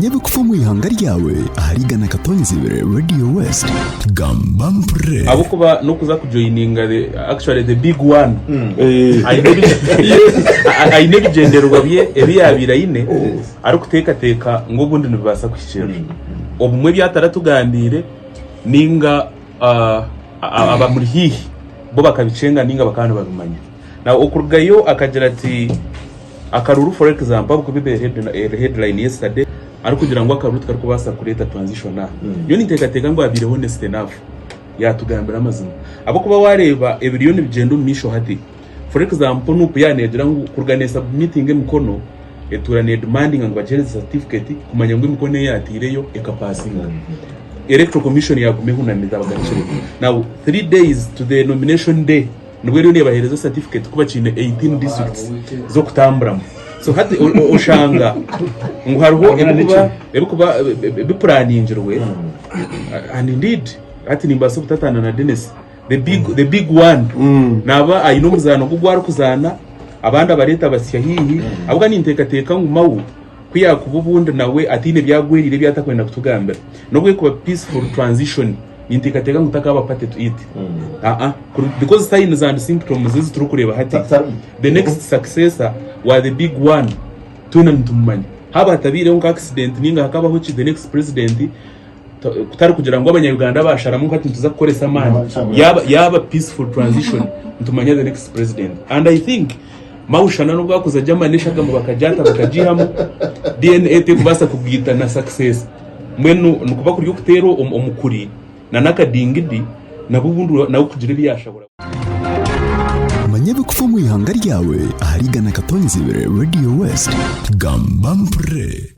Manyabukufa mu ihanga ryawe aharigana katonzi Radio West Gambampre abo kuba no kuza kujoininga actually the big one I never genderwa bye ebiyabira ine ari kuteka ngo bundi nibasa kwishira obumwe byataratugambire ninga aba muri hihi bo bakabicenga ninga bakana babimanya na okurugayo akagira ati akaruru for example kubibe headline yesterday ari kugira ngo akarutu kariko basa kureta transition na yo niteka ngo abire honest enough yatugambira amazina abo kuba wareba ebiriyoni bigendo misho hati for example nupu yanedira ngo kurganesa meeting mukono eturane demanding ngo bagereze certificate kumanya ngo mukono yatireyo ekapasinga electoral commission yagumeho namiza bagacire now 3 days to the nomination day nubwo rero ne bahereza certificate kuba cine 18 districts zo kutambramo so hati oshanga ngo hariho ebikuba biplaningirwe and indeed hati nimbaso kutatana na Dennis the big one naba ayino muzano kugwara kuzana abandi abareta basya hihi abwa ninteka ngumawu kwiya kububundi nawe atine byagwerire byatakwenda kutugambira nobwe kuba peaceful transition ninteka ngutaka abapate to eat because signs and symptoms is turu kureba hati the next successor wa the big one tuna ntumanya haba tabire ngo accident ninga hakabaho the next president kutari kugira ngo abanyarwanda basharamu ko tuza gukoresa amani yaba peaceful transition ntumanya the next president and I think maushana no bwakuza jamanisha gamo bakajata bakajihamo DNA te kubasa kubwita na success mwenu nukuba kuri yokutero omukuri na nakadingidi nabubundu nawo kugira byashobora Manyabukufa mu ihanga ryawe aharigana katonzi Radio West Gambampre